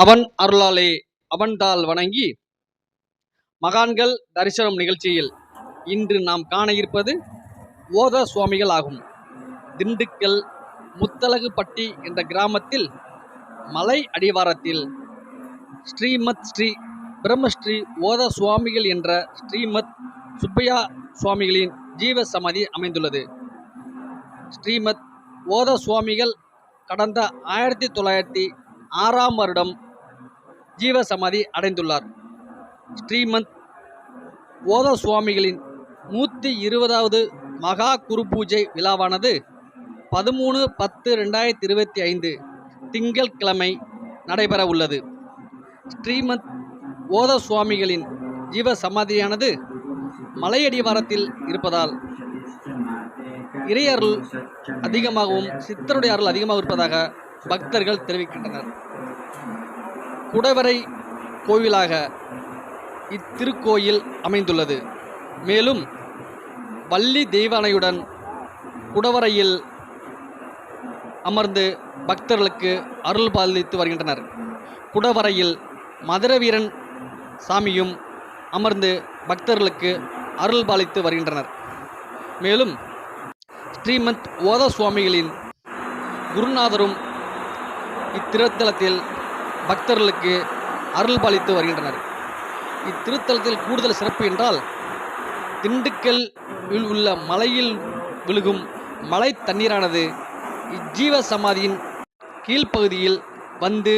அவன் அருளாலே அவன்தாள் வணங்கி மகான்கள் தரிசனம் நிகழ்ச்சியில் இன்று நாம் காண இருப்பது ஓத சுவாமிகள் ஆகும். திண்டுக்கல் முத்தலகுப்பட்டி என்ற கிராமத்தில் மலை அடிவாரத்தில் ஸ்ரீமத் ஸ்ரீ பிரம்மஸ்ரீ ஓத சுவாமிகள் என்ற ஸ்ரீமத் சுப்பையா சுவாமிகளின் ஜீவ சமாதி அமைந்துள்ளது. ஸ்ரீமத் ஓத சுவாமிகள் கடந்த 1906ஆம் வருடம் ஜீவ சமாதி அடைந்துள்ளார். ஸ்ரீமத் ஓத சுவாமிகளின் 120வது மகா குரு பூஜை விழாவானது 13/10/2025 திங்கட்கிழமை நடைபெற உள்ளது. ஸ்ரீமத் ஓத சுவாமிகளின் ஜீவ சமாதியானது மலையடிவாரத்தில் இருப்பதால் இறையருள் அதிகமாகவும் சித்தருடைய அருள் அதிகமாக இருப்பதாக பக்தர்கள் தெரிவிக்கின்றனர். குடவரை கோவிலாக இத்திருக்கோயில் அமைந்துள்ளது. மேலும் வள்ளி தெய்வானையுடன் குடவரையில் அமர்ந்து பக்தர்களுக்கு அருள் பாலித்து வருகின்றனர். குடவரையில் மதுரவீரன் சாமியும் அமர்ந்து பக்தர்களுக்கு அருள் பாலித்து வருகின்றனர். மேலும் ஸ்ரீமத் ஓத சுவாமிகளின் குருநாதரும் இத்திருத்தலத்தில் பக்தர்களுக்கு அருள் பாலித்து வருகின்றனர். இத்திருத்தலத்தில் கூடுதல் சிறப்பு என்றால் திண்டுக்கல்லில் உள்ள மலையில் விழுகும் மழை தண்ணீரானது இஜ்ஜீவ சமாதியின் கீழ்ப்பகுதியில் வந்து